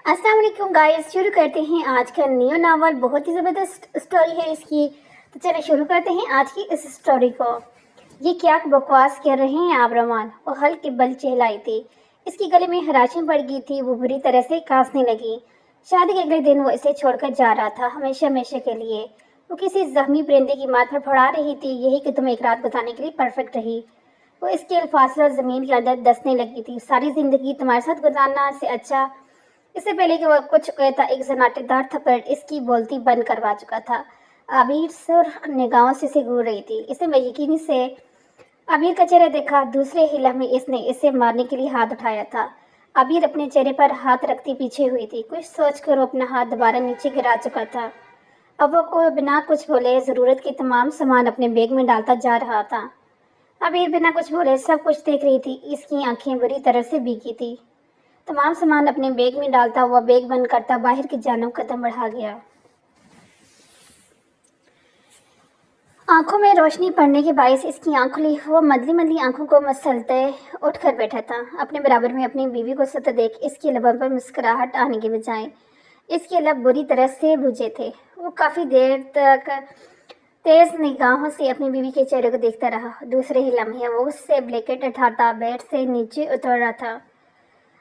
अस्सलाम वालेकुम गाइस। शुरू करते हैं आज का न्यू नावल। बहुत ही ज़बरदस्त स्टोरी है इसकी। तो चलिए शुरू करते हैं आज की इस स्टोरी को। ये क्या बकवास कर रहे हैं आप रमान? वो हल्के बल चिल्लाई थी। इसकी गले में खराशें पड़ गई थी। वो बुरी तरह से कांसने लगी। शादी के अगले दिन वो इसे छोड़कर जा रहा था, हमेशा हमेशा के लिए। वो किसी जख्मी परिंदे की माथ पर फड़ा रही थी, यही कि तुम एक रात गुजारने के लिए परफेक्ट रही। वो इसके अल्फाज जमीन के अंदर दसने लगी थी। सारी जिंदगी तुम्हारे साथ गुजारना से अच्छा। इससे पहले कि वह कुछ कहता, एक सन्नाटेदार थप्पड़ इसकी बोलती बंद करवा चुका था। आबिर सुर्ख निगाहों से घूर रही थी। इसे बेयकीनी से आबिर का चेहरा देखा। दूसरे हिला में इसने इसे मारने के लिए हाथ उठाया था। आबिर अपने चेहरे पर हाथ रखती पीछे हुई थी। कुछ सोचकर वो अपना हाथ दोबारा नीचे गिरा चुका था। अब वो को बिना कुछ बोले जरूरत के तमाम सामान अपने बैग में डालता जा रहा था। आबिर बिना कुछ बोले सब कुछ देख रही थी। इसकी आंखें बुरी तरह से भीगी थी। तमाम सामान अपने बैग में डालता हुआ बैग बंद करता बाहर की जानब कदम बढ़ा गया। आंखों में रोशनी पड़ने के बायस इसकी आंख खुली। वो मंदली मंदली आंखों को मसलते उठ कर बैठा था। अपने बराबर में अपनी बीवी को सतत देख इसके लबों पर मुस्कुराहट आने के बजाय इसके लब बुरी तरह से बुझे थे। वो काफ़ी देर तक तेज निगाहों से अपनी बीवी के चेहरे को देखता रहा। दूसरे ही लम्हे वो उससे ब्लैकेट उठाता बेड से नीचे उतर रहा था।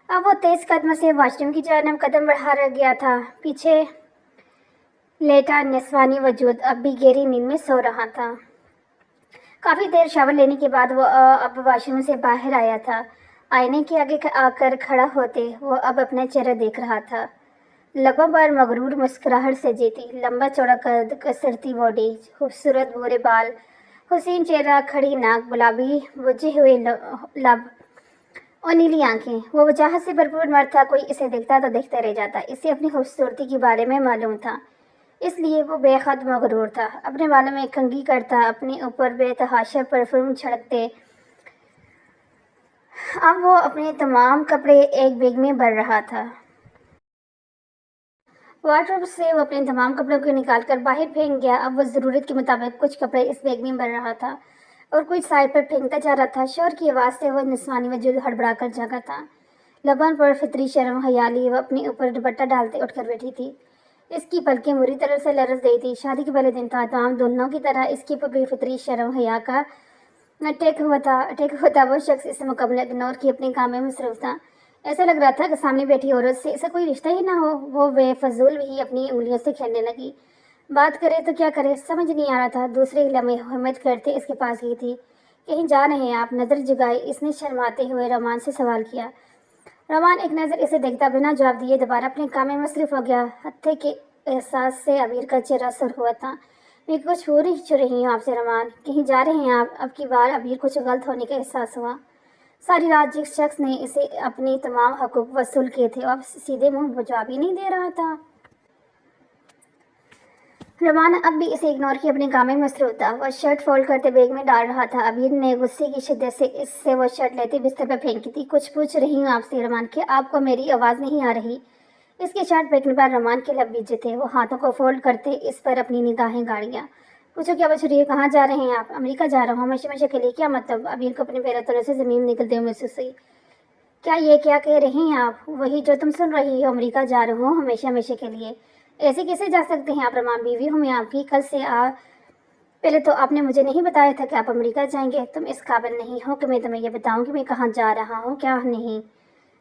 अब वो तेज कदम से वॉशरूम की जानब कदम बढ़ा गया था। पीछे लेटा निस्वानी वजूद अब भी गहरी नींद में सो रहा था। काफ़ी देर शावर लेने के बाद वो अब वॉशरूम से बाहर आया था। आईने के आगे आकर खड़ा होते वो अब अपना चेहरा देख रहा था। लबों पर मगरूर मुस्कुराहट सजी थी। लंबा चौड़ा कद, कसरती बॉडी, खूबसूरत भूरे बाल, हुसीन चेहरा, खड़ी नाक, गुलाबी बुझे हुए लब और नीली आंखें। वो वजाहत से भरपूर मर्द था। कोई इसे देखता तो देखता रह जाता। इसे अपनी खूबसूरती के बारे में मालूम था, इसलिए वो बेहद मगरूर था। अपने बालों में कंघी करता, अपने ऊपर बेतहाशा परफ्यूम छिड़कते अब वो अपने तमाम कपड़े एक बैग में भर रहा था। वार्डरोब से वो अपने तमाम कपड़ों को निकालकर बाहर फेंक गया। अब वो ज़रूरत के मुताबिक कुछ कपड़े इस बैग में भर रहा था और कुछ साइड पर फेंकता जा रहा था। शोर की आवाज़ से वो निस्वानी वजूद हड़बड़ा कर जागा था। लबन पर फितरी शर्म हयाली वो अपने ऊपर दुपट्टा डालते उठकर बैठी थी। इसकी पलकें बुरी तरह से लरस गई थी। शादी के पहले दिन था। तमाम दोनों की तरह इसकी पर भी फितरी शर्म हया का अटैक हुआ था। वो शख्स इसे मुकम्मल इग्नोर किए अपने काम में मसरूफ था। ऐसा लग रहा था कि सामने बैठी औरत से इसे कोई रिश्ता ही ना हो। वो बेफजूल ही अपनी उंगलियों से खेलने लगी। बात करे तो क्या करे, समझ नहीं आ रहा था। दूसरे लम्हे हिम्मत करते इसके पास गई थी। कहीं जा रहे हैं आप? नज़र जगाई इसने शर्माते हुए रमान से सवाल किया। रमान एक नज़र इसे देखता बिना जवाब दिए दोबारा अपने काम में मसरूफ हो गया। हत्थे के एहसास से अबीर का चेहरा सुर्ख हुआ था। मैं कुछ हो रही हूँ आपसे रमान। कहीं जा रहे हैं आप? अब की बार अबीर कुछ गलत होने का एहसास हुआ। सारी रात जिस शख्स ने इसे अपनी तमाम हकूक वसूल किए थे अब सीधे मुंह जवाब ही नहीं दे रहा था। रमान अब भी इसे इग्नोर किए अपने काम में मसरूफ था। वह शर्ट फोल्ड करते बैग में डाल रहा था। अबीर ने गुस्से की शिद्दत से इससे वो शर्ट लेते बिस्तर पर फेंकी थी। कुछ पूछ रही हूँ आपसे रमान, कि आपको मेरी आवाज़ नहीं आ रही? इसके शर्ट फेंकने पर रमान के लब भीजे थे। वो हाथों को फोल्ड करते इस पर अपनी निगाहें गाड़ियाँ। पूछो क्या पूछ रही है? कहाँ जा रहे हैं आप? अमेरिका जा रहा हूँ। हमेशा हमेशा के लिए? क्या मतलब? अबीर को अपने पैरों तले से ज़मीन निकलते हुए महसूस हुई। क्या कह रही हैं आप? वही जो तुम सुन रही हो, अमेरिका जा रहा हूँ हमेशा हमेशा के लिए। ऐसे कैसे जा सकते हैं आप रमान? बीवी हूँ मैं आपकी। कल से पहले तो आपने मुझे नहीं बताया था कि आप अमेरिका जाएंगे। तुम इस काबिल नहीं हो कि मैं तुम्हें यह बताऊं कि मैं कहाँ जा रहा हूँ, क्या नहीं।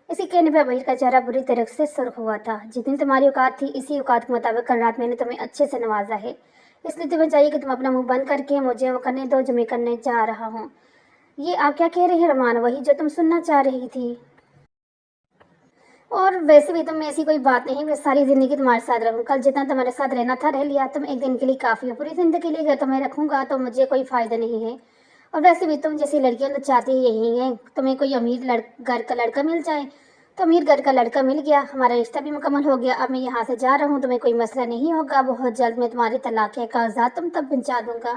इसी कहने पर अबीर का चेहरा बुरी तरह से सुर्ख हुआ था। जितनी तुम्हारी औकात थी इसी औकात के मुताबिक कल रात मैंने तुम्हें अच्छे से नवाजा है। इसलिए तुम्हें चाहिए कि तुम अपना मुंह बंद करके मुझे वो करने दो जो मैं करने जा रहा हूँ। ये आप क्या कह रही हैं रमान? वही जो तुम सुनना चाह रही थी। और वैसे भी तुम में ऐसी कोई बात नहीं, मैं सारी ज़िंदगी तुम्हारे साथ रहूँ। कल जितना तुम्हारे साथ रहना था रह लिया। तुम एक दिन के लिए काफ़ी हो। पूरी ज़िंदगी के लिए अगर तुम्हें रखूँगा तो मुझे कोई फ़ायदा नहीं है। और वैसे भी तुम जैसी लड़कियां तो चाहती ही यही हैं, तुम्हें कोई अमीर घर का लड़का मिल जाए। तो अमीर घर का लड़का मिल गया, हमारा रिश्ता भी मुकम्मल हो गया। अब मैं यहाँ से जा रहा हूँ, तुम्हें कोई मसला नहीं होगा। बहुत जल्द मैं तुम्हारे तलाक के कागजात तुम तब पहुँचा दूँगा।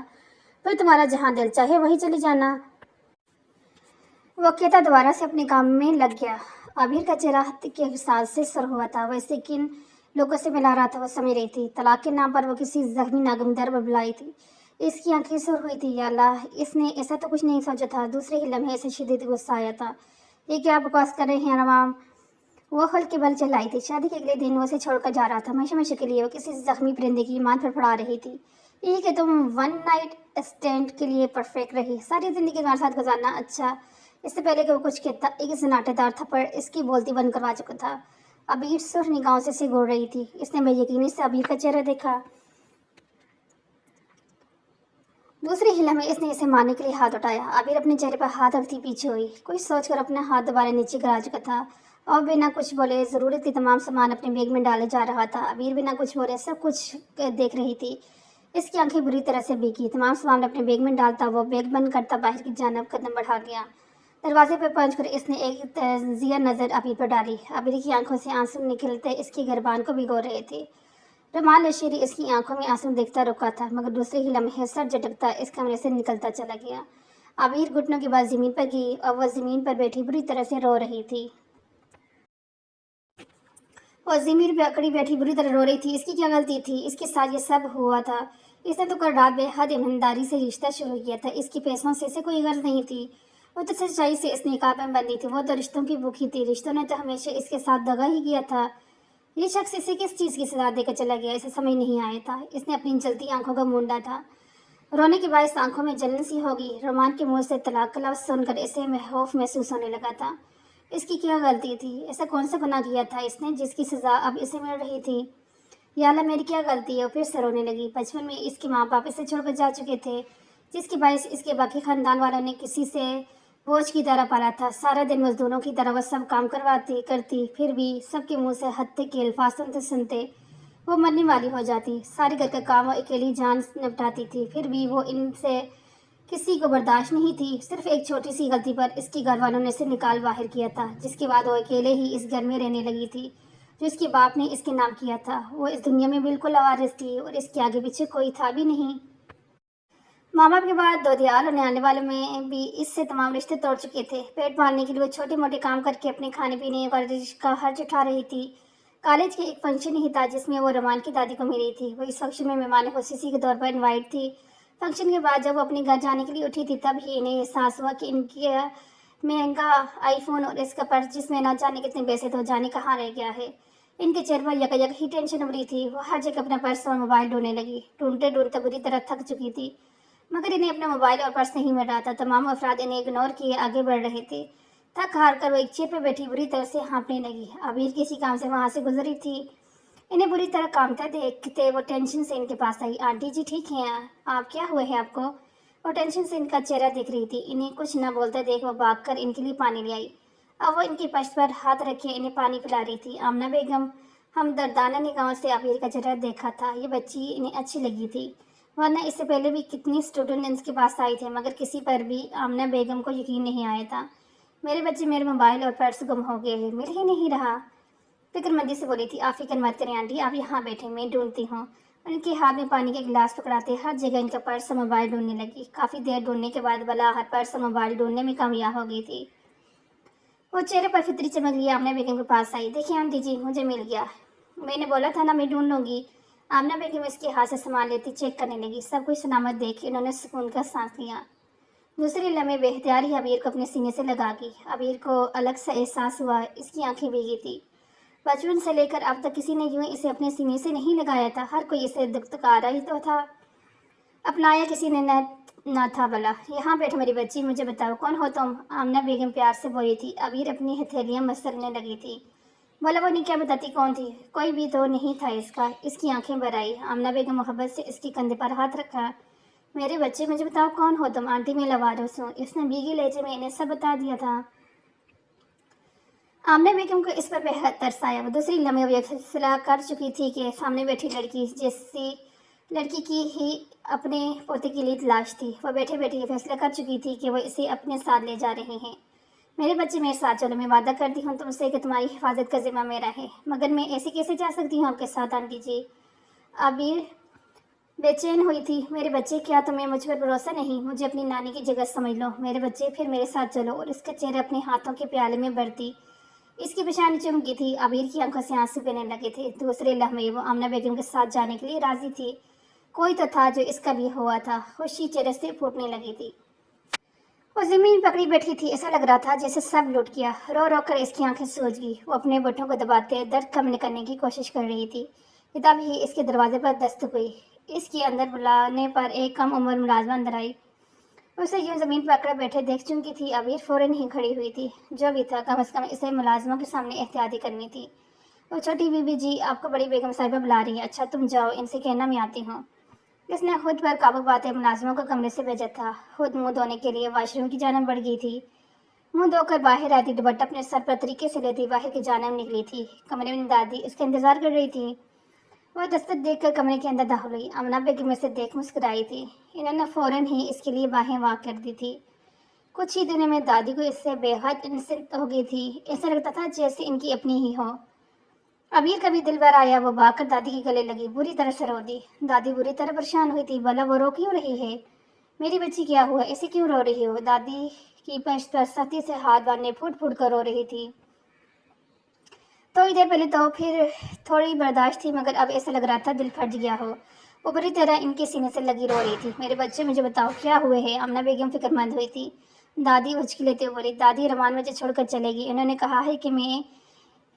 फिर तुम्हारा जहाँ दिल चाहे वहीं चली जाना। वो कहता दोबारा से अपने काम में लग गया। आबिर का चेहरा हत्या के एहसास से सर हुआ था। वैसे किन लोगों से मिला रहा था वो समझ रही थी। तलाक के नाम पर वो किसी जख्मी नागमदार बबलाई थी। इसकी आंखें सुर हुई थी। या अल्लाह, इसने ऐसा तो कुछ नहीं सोचा था। दूसरे ही लम्हे से शिद्दत गुस्सा आया था। ये क्या बकवास कर रहे हैं रमाम? वो हल के बल चलाई थी। शादी के अगले दिन वो उसे छोड़कर जा रहा था। हमेशा हमेशा के लिए वो किसी जख्मी परिंदे की मान पर पड़ा रही थी। यही कि तुम वन नाइट स्टैंड के लिए परफेक्ट रही। सारी जिंदगी तुम्हारे साथ गुजारना अच्छा। इससे पहले कि वो कुछ कहता, एक सन्नाटेदार थप्पड़ इसकी बोलती बंद करवा चुका था। अबीर सुर निगाहों से सिकुड़ रही थी। इसने बेयकीनी से अबीर का चेहरा देखा। दूसरी हिला में इसने इसे मारने के लिए हाथ उठाया। आबिर अपने चेहरे पर हाथ रखती पीछे हुई। कुछ सोचकर अपना हाथ दोबारा नीचे गिरा चुका था और बिना कुछ बोले ज़रूरत के तमाम सामान अपने बैग में डाले जा रहा था। आबिर बिना कुछ बोले सब कुछ देख रही थी। इसकी आंखें बुरी तरह से भीगी। तमाम सामान अपने बैग में डालता वो बैग बंद करता बाहर की जानब कदम बढ़ा गया। दरवाजे पर पहुंचकर इसने एक तजिया नज़र आबिर पर डाली। आबिर की आंखों से आंसू निकलते इसकी गर्बान को भिगो रहे थे। रमान नशीरी इसकी आंखों में आंसू देखता रुका था, मगर दूसरी हिला में सर झटकता इस कमरे से निकलता चला गया। आबिर घुटनों के बाद जमीन पर गिरी और वह जमीन पर बैठी बुरी तरह से रो रही थी। वह जमीन पर अकड़ी बैठी बुरी तरह रो रही थी। इसकी क्या गलती थी? इसके साथ ये सब हुआ था। इसने तो कल रात बेहद ईमानदारी से रिश्ता शुरू किया था। इसके पैसों से इसे कोई गर्ज नहीं थी। वो तो सच्चाई से इस निकाह में बंदी थी। वो तो रिश्तों की भूखी थी। रिश्तों ने तो हमेशा इसके साथ दगा ही किया था। ये शख्स इसे किस चीज़ की सजा देकर चला गया, इसे समझ नहीं आया था। इसने अपनी जलती आंखों का मूंदा था। रोने के बाद इस आंखों में जलन सी होगी। रोमान के मुंह से तलाक का लफ्ज़ सुनकर इसे खौफ महसूस होने लगा था। इसकी क्या गलती थी? ऐसा कौन सा गुनाह किया था इसने जिसकी सज़ा अब इसे मिल रही थी? या अल्लाह मेरी क्या गलती है? और फिर से रोने लगी। बचपन में इसके माँ बाप इसे छोड़कर जा चुके थे, जिसकी बायस इसके बाकी खानदान वालों ने किसी से बोझ की तरह पाला था। सारा दिन मजदूरों की तरह वह सब काम करवाती करती, फिर भी सबके मुंह से हत्थे के अल्फाज सुनते सुनते वो मरने वाली हो जाती। सारे घर का काम वो अकेली जान निपटाती थी, फिर भी वो इनसे किसी को बर्दाश्त नहीं थी। सिर्फ एक छोटी सी गलती पर इसके घर वालों ने इसे निकाल बाहर किया था, जिसके बाद वो अकेले ही इस घर में रहने लगी थी जो इसके बाप ने इसके नाम किया था। वो इस दुनिया में बिल्कुल आवाज़ थी और इसके आगे पीछे कोई था भी नहीं। माँ बाप के बाद दो दयाल होने आने वालों में भी इससे तमाम रिश्ते तोड़ चुके थे। पेट पालने के लिए वो छोटे मोटे काम करके अपने खाने पीने और का खर्च उठा रही थी। कॉलेज के एक फंक्शन ही था जिसमें वो रमान की दादी को मिली थी। वो इस फंक्शन में मेहमान खुसूसी के तौर पर इनवाइट थी। फंक्शन के बाद जब वो अपने घर जाने के लिए उठी थी, तब ही इन्हें एहसास हुआ कि इनकी महंगा आईफोन और इसका पर्स, जिसमें ना जाने कितने पैसे तो जाने कहाँ रह गया है। इनके चेहरे पर यकयक ही टेंशन उभरी थी। वो हर जगह अपना पर्स और मोबाइल ढूंढने लगी। ढूंढते ढूंढते बुरी तरह थक चुकी थी, मगर इन्हें अपना मोबाइल और पर्स नहीं मिल रहा था। तमाम अफराद इन्हें इग्नोर किए आगे बढ़ रहे थे। थक हार कर वो एक चेयर पर बैठी बुरी तरह से हाँफने लगी। अबीर किसी काम से वहाँ से गुजरी थी। इन्हें बुरी तरह कामता देखते वो टेंशन से इनके पास आई। आंटी जी ठीक हैं आप? क्या हुआ है आपको? वो टेंशन से इनका चेहरा देख रही थी। इन्हें कुछ न बोलते देख वो भाग कर इनके लिए पानी ले आई। अब वो इनकी पश्त पर हाथ रखे इन्हें पानी पिला रही थी। आमना बेगम हम दर्दाना निगाहों से अबीर का चेहरा देखा था। ये बच्ची इन्हें अच्छी लगी थी, वरना इससे पहले भी कितनी स्टूडेंट इसके पास आए थे, मगर किसी पर भी आमना बेगम को यकीन नहीं आया था। मेरे बच्चे, मेरे मोबाइल और पर्स गुम हो गए हैं, मिल ही नहीं रहा। फिक्रमंदी से बोली थी। आप फिक्र मत करें आंटी, आप यहाँ बैठे, मैं ढूंढती हूँ। उनके हाथ में पानी के गिलास पकड़ाते हर जगह इनका पर्स और मोबाइल ढूंढने लगी। काफ़ी देर ढूंढने के बाद भला हर पर्स और मोबाइल ढूंढने में कामयाब हो गई थी। वो चेहरे पर फितरी चमक लिया आमना बेगम के पास आई। देखिए आंटी जी, मुझे मिल गया। मैंने बोला था ना मैं ढूंढ लूँगी। आमना बेगम इसके हाथ से सामान लेती चेक करने लगी। सब कुछ सलामत देख इन्होंने सुकून का सांस लिया। दूसरे लम्हे बेहतियार ही अबीर को अपने सीने से लगा गई। अबीर को अलग सा एहसास हुआ। इसकी आंखें भीगी थी। बचपन से लेकर अब तक किसी ने यूं इसे अपने सीने से नहीं लगाया था। हर कोई इसे दुख्तकारा ही तो था, अपनाया किसी ने न था। भला यहाँ बैठो मेरी बच्ची, मुझे बताओ कौन हो तुम? आमना बेगम प्यार से बोली थी। अबीर अपनी हथेलियाँ मसलने लगी थी। बोला वो नहीं, क्या बताती कौन थी? कोई भी तो नहीं था इसका। इसकी आंखें भर आई। आमना बेगम मोहब्बत से इसके कंधे पर हाथ रखा। मेरे बच्चे, मुझे बताओ कौन हो तुम? आंटी मैं लवारिस हूँ। इसने भीगी लहजे में इन्हें सब बता दिया था। आमना बेगम को इस पर बेहद तरस आया। वो दूसरी लम्हे ये फैसला कर चुकी थी कि सामने बैठी लड़की जैसी लड़की की ही अपने पोते के लिए तलाश थी। वह बैठे बैठे ये फैसला कर चुकी थी कि वो इसे अपने साथ ले जा रहे हैं। मेरे बच्चे मेरे साथ चलो, मैं वादा करती हूँ तुमसे कि तुम्हारी हिफाजत का जिम्मा मेरा है। मगर मैं ऐसे कैसे जा सकती हूँ आपके साथ आंटी जी? अबीर बेचैन हुई थी। मेरे बच्चे, क्या तुम्हें मुझ पर भरोसा नहीं? मुझे अपनी नानी की जगह समझ लो मेरे बच्चे, फिर मेरे साथ चलो। और इसका चेहरा अपने हाथों के प्याले में भरती इसकी पेशानी चमकी थी। अबीर की आंखों से आंसू बहने लगे थे। दूसरे लम्हे वो आमना बेगम के साथ जाने के लिए राजी थी। कोई तो था जो इसका भी हुआ था। खुशी चेहरे से फूटने लगी थी। वो ज़मीन पकड़ी बैठी थी, ऐसा लग रहा था जैसे सब लुट गया। रो रो कर इसकी आंखें सूज गई। वो अपने होठों को दबाते दर्द कम करने की कोशिश कर रही थी कि तभी इसके दरवाजे पर दस्तक हुई। इसके अंदर बुलाने पर एक कम उम्र मुलाजमा अंदर आई। उसे यूं ज़मीन पर अकड़ बैठे देख चुकी थी। अबीर फौरन ही खड़ी हुई थी। जो भी था, कम से कम इसे मुलाजमों के सामने एहतियाती करनी थी। वो छोटी बीबी जी, आपको बड़ी बेगम साहिबा बुला रही है। अच्छा तुम जाओ, इनसे कहना मैं आती हूँ। इसने खुद पर काबू पाते मुलाजमों को कमरे से भेजा था। खुद मुंह धोने के लिए वॉशरूम की जानब बढ़ गई थी। मुंह धोकर बाहर आती, दुपट्टा अपने सर पर तरीके से लेती बाहर की जानब निकली थी। कमरे में दादी उसका इंतजार कर रही थी। वह दस्तक देखकर कमरे के अंदर दाखिल हुई। अमना बेगम इसे देख मुस्कुराई थी। इन्होंने फौरन ही इसके लिए बाहें वाक कर दी थी। कुछ ही दिनों में दादी को इससे बेहद इंसल्ट हो गई थी। ऐसा लगता था जैसे इनकी अपनी ही हो। अबीर कभी दिल भर आया, वो भागकर दादी के गले लगी, बुरी तरह से रो दी। दादी बुरी तरह परेशान हुई थी। भला वो रो क्यों रही है? मेरी बच्ची क्या हुआ, ऐसे क्यों रो रही हो? दादी की पश्त पर सख्ती से हाथ बांधने फूट फूट कर रो रही थी। थोड़ी देर पहले तो फिर थोड़ी बर्दाश्त थी, मगर अब ऐसा लग रहा था दिल फट गया हो। वो बुरी तरह इनके सीने से लगी रो रही थी। मेरे बच्चे, मुझे बताओ क्या हुए है? अमना बेगम फिक्रमंद हुई थी। दादी उचकी लेते हुए बोली, दादी रमान मुझे छोड़कर चलेगी। इन्होंने कहा है कि मैं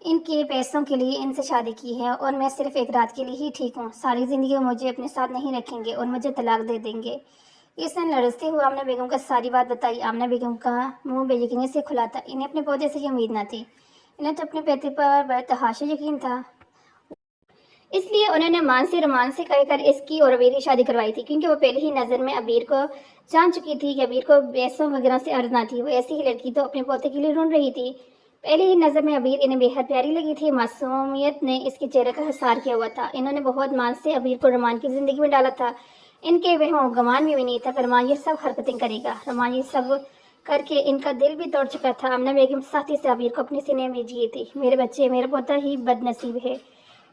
इनके पैसों के लिए इनसे शादी की है और मैं सिर्फ एक रात के लिए ही ठीक हूँ। सारी ज़िंदगी वो मुझे अपने साथ नहीं रखेंगे और मुझे तलाक दे देंगे। इसने लड़ते हुए आमना बेगम को सारी बात बताई। आमना बेगम का मुंह बेयकीनी से खुला था। इन्हें अपने पौधे से ये उम्मीद न थी। इन्हें तो अपने पेटे पर बेतहाशा यकीन था। इसलिए उन्होंने मान से रोमान से कहकर इसकी और अबीर की शादी करवाई थी, क्योंकि वो पहले ही नज़र में अबीर को जान चुकी थी कि अबीर को पैसों वगैरह से अर्ज ना थी। वो ऐसी ही लड़की तो अपने पोते के लिए ढूंढ रही थी। पहले ही नज़र में अबीर इन्हें बेहद प्यारी लगी थी। मासूमियत ने इसके चेहरे का हिसार किया हुआ था। इन्होंने बहुत मान से अबीर को रोमान की ज़िंदगी में डाला था। इनके वह गमान में भी नहीं था कि रोमान ये सब हरकतें करेगा। रोमान ये सब करके इनका दिल भी तोड़ चुका था। आमना बेगम सख्ती से अबीर को अपने सीने में जी थी। मेरे बच्चे, मेरा पोता ही बदनसीब है,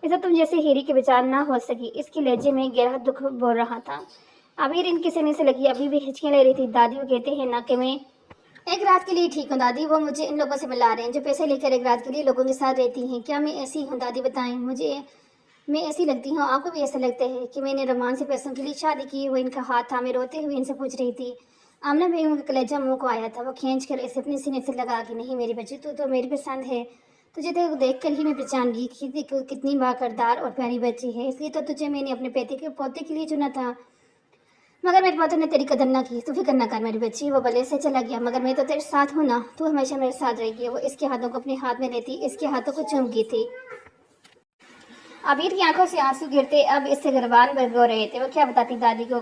इसे तुम जैसे हीरी के विचार ना हो सकी। इसके लहजे में गहरा दुख बोल रहा था। अबीर इनके सीने से लगी अभी भी हिचकियां ले रही थी। दादी वो कहते हैं ना कि मैं एक रात के लिए ठीक हूँ। दादी वो मुझे इन लोगों से मिला रहे हैं जो पैसे लेकर एक रात के लिए लोगों के साथ रहती हैं। क्या मैं ऐसी हूँ? दादी बताएं, मुझे मैं ऐसी लगती हूँ? आपको भी ऐसा लगता है कि मैंने रोमान से पैसों के लिए शादी की? वो इनका हाथ थामे रोते हुए इनसे पूछ रही थी। आमना बेगम का कलेजा मुंह को आया था। वो खींच कर इसे अपने सीने से लगा कि नहीं मेरी बच्ची, तू तो मेरी पसंद है। तुझे तो देख कर ही मैं पहचान गई कि कितनी बाकरदार और प्यारी बच्ची है। इसलिए तो तुझे मैंने अपने पोते के लिए चुना था। मगर मेरे पोते ने तेरी कदर ना की। तू फिक्र ना कर मेरी बच्ची। वो भले से चला गया, मगर मैं तो तेरे साथ हूँ ना। तू हमेशा मेरे साथ रहेगी। वो इसके हाथों को अपने हाथ में लेती इसके हाथों को चूम गई थी। अबीर की आंखों से आंसू गिरते अब इससे गिरबान भिगो रहे थे। वो क्या बताती दादी को?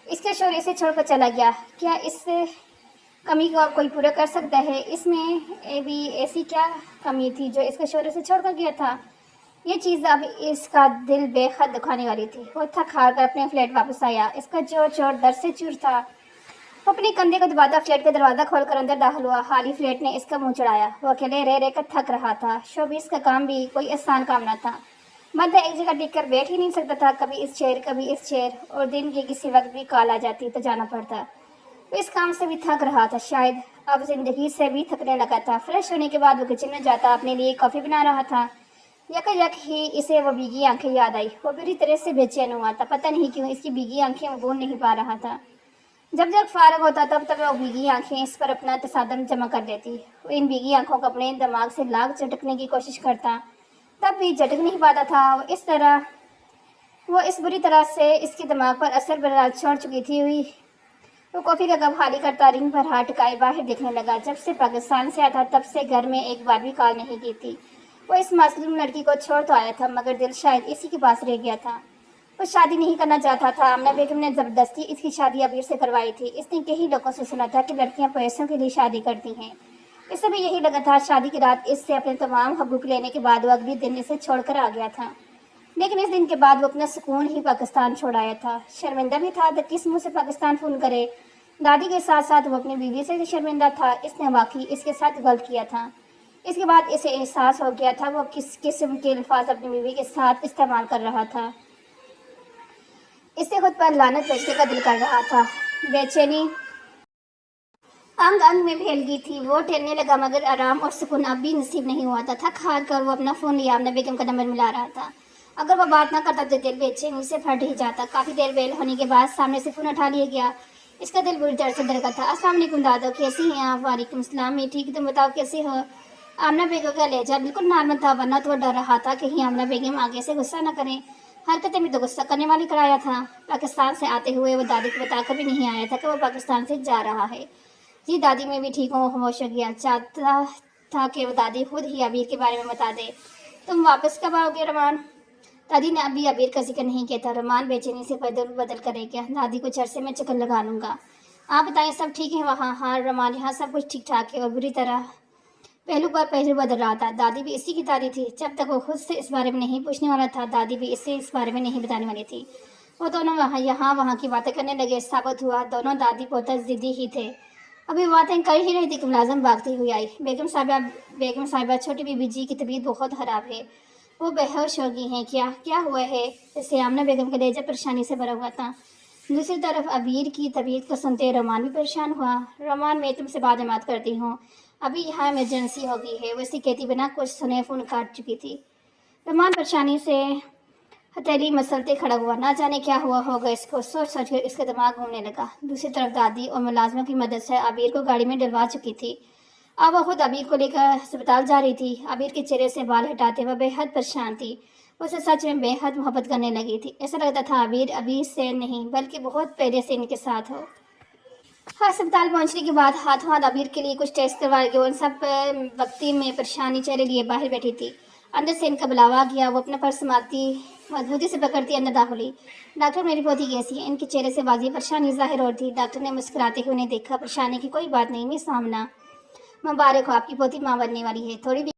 इसके शोर इसे छोड़कर चला गया। क्या इस कमी को अब कोई पूरा कर सकता है? इसमें भी ऐसी क्या कमी थी जो इसके शोर से छोड़कर गया था? ये चीज़ अब इसका दिल बेहद दुखाने वाली थी। वो थक हार कर अपने फ्लैट वापस आया। इसका जो चोर दर से चूर था। वो अपने कंधे को दबाता फ्लैट का दरवाज़ा खोलकर अंदर दाखिल हुआ। खाली फ्लैट ने इसका मुंह चढ़ाया। वो अकेले रह रहकर थक रहा था। शोबीस का काम भी कोई आसान काम न था। मर्द एक जगह टिक कर बैठ ही नहीं सकता था। कभी इस चेयर कभी इस चेयर, और दिन के किसी वक्त भी कॉल आ जाती तो जाना पड़ता। वो इस काम से भी थक रहा था, शायद अब जिंदगी से भी थकने लगा था। फ्रेश होने के बाद वो किचन में जाता, अपने लिए कॉफ़ी बना रहा था। यकायक ही इसे वो भीगी आंखें याद आई। वो बुरी तरह से बेचैन हुआ था। पता नहीं क्यों इसकी भीगी आंखें वो भूल नहीं पा रहा था। जब जब फारग होता तब तब वो भीगी आंखें इस पर अपना तसादम जमा कर देती। वो इन भीगी आंखों को अपने दिमाग से लाग झटकने की कोशिश करता, तब भी झटक नहीं पाता था। वो इस बुरी तरह से इसके दिमाग पर असर बराज छोड़ चुकी थी हुई। वो कॉफ़ी का कप खाली करता रिंग पर हाथ टिकाए बाहर देखने लगा। जब से पाकिस्तान से आया था तब से घर में एक बार भी कॉल नहीं की थी। वो इस मासूम लड़की को छोड़ तो आया था, मगर दिल शायद इसी के पास रह गया था। वो शादी नहीं करना चाहता था। आमना बेगम ने ज़बरदस्ती इसकी शादी अबीर से करवाई थी। इसने कई लोगों से सुना था कि लड़कियां पैसों के लिए शादी करती हैं। इसे भी यही लगा था। शादी की रात इससे अपने तमाम हकूक लेने के बाद वो अगले दिन इसे छोड़कर आ गया था। लेकिन इस दिन के बाद वो अपना सुकून ही पाकिस्तान छोड़ आया था। शर्मिंदा भी था तो किस मुँह से पाकिस्तान फ़ोन करे। दादी के साथ साथ वो अपनी बीवी से भी शर्मिंदा था। इसने वाकई इसके साथ गलत किया था। इसके बाद इसे एहसास हो गया था वो किस किस्म के अल्फाज अपनी बीवी के साथ इस्तेमाल कर रहा था। इससे खुद पर लानत भेजने का दिल कर रहा था। बेचैनी अंग अंग में फैल गई थी। वो टहलने लगा, मगर आराम और सुकून अब भी नसीब नहीं हुआ था। थक हार कर वो अपना फ़ोन लिया। आमना बेगम का नंबर मिला रहा था। अगर वो बात ना करता तो दिल बेचैनी से फट ही जाता। काफ़ी देर बेल होने के बाद सामने से फ़ोन उठा लिया गया। اس کا دل بری طرح سے دھڑکا تھا۔ السلام علیکم دادو، کیسی ہیں آپ؟ وعلیکم السلام، میں ٹھیک، تم بتاؤ کیسی ہو؟ آمنہ بیگم کا لہجہ بالکل نارمل تھا، ورنہ تو وہ ڈر رہا تھا کہیں آمنہ بیگم آگے سے غصہ نہ کریں۔ حرکتیں بھی تو غصہ کرنے والی کرایا تھا۔ پاکستان سے آتے ہوئے وہ دادی کو بتا کر بھی نہیں آیا تھا کہ وہ پاکستان سے جا رہا ہے۔ جی دادی، میں بھی ٹھیک ہوں، خاموش ہو گیا، چاہتا تھا کہ وہ دادی خود ہی عبیر کے بارے میں بتا دے۔ تم واپس کب آؤ گے رومان؟ دادی نے ابھی عبیر کا ذکر نہیں کیا تھا۔ رومان بے چینی سے بدل کرے گیا۔ دادی، کچھ عرصے میں چکر لگا لوں گا۔ آپ بتائیں، سب ٹھیک ہے وہاں؟ ہاں رومان، یہاں سب کچھ ٹھیک ٹھاک ہے، اور بری طرح پہلو پر پہلو بدل رہا تھا۔ دادی بھی اسی کی تاری تھی۔ جب تک وہ خود سے اس بارے میں نہیں پوچھنے والا تھا، دادی بھی اسے اس بارے میں نہیں بتانے والی تھی۔ وہ دونوں وہاں کی باتیں کرنے لگے۔ ثابت ہوا دونوں دادی پوتا ضدی ہی تھے۔ ابھی باتیں کر ہی رہی تھی کہ ملازم بھاگتی ہوئی آئی۔ بیگم صاحبہ، چھوٹی بی بی جی کی طبیعت بہت خراب ہے، وہ بے ہوش ہو گئی ہیں۔ کیا ہوا ہے؟ اسے آمنہ بیگم کا لہجہ پریشانی سے بھرا ہوا تھا۔ دوسری طرف عبیر کی طبیعت کو سنتے رومان بھی پریشان ہوا۔ رومان، میں تم سے بعد میں بات کرتی ہوں، ابھی یہاں ایمرجنسی ہو گئی ہے، وہ اسے کہتی بنا کچھ سنے فون کاٹ چکی تھی۔ رومان پریشانی سے ہتھیلی مسلتے کھڑا ہوا۔ نہ جانے کیا ہوا ہوگا اس کو، سوچ کر اس کا دماغ گھومنے لگا۔ دوسری طرف دادی اور ملازموں کی مدد سے عبیر کو گاڑی میں ڈلوا چکی تھی۔ اب وہ خود عبیر کو لے کر ہسپتال جا رہی تھی۔ عبیر کے چہرے سے بال ہٹاتے ہوئے بے حد پریشان تھی۔ اسے سچ میں بے حد محبت کرنے لگی تھی۔ ایسا لگتا تھا عبیر ابھی سے نہیں بلکہ بہت پہلے سے ان کے ساتھ ہو۔ ہسپتال پہنچنے کے بعد ہاتھوں ہاتھ عبیر کے لیے کچھ ٹیسٹ کروائے گئے۔ ان سب وقتی میں پریشانی چہرے لیے باہر بیٹھی تھی۔ اندر سے ان کا بلاوا گیا۔ وہ اپنا پرس مضبوطی سے پکڑتی اندر داخل ہوئی۔ ڈاکٹر، میری پوتی کیسی ہے؟ ان کے چہرے سے واضح پریشانی ظاہر ہو رہی تھی۔ ڈاکٹر نے مسکراتے ہوئے انہیں دیکھا۔ پریشانی کی کوئی بات نہیں مس آمنہ، مبارک ہو، آپ کی پوتی ماں بننے والی ہے۔ تھوڑی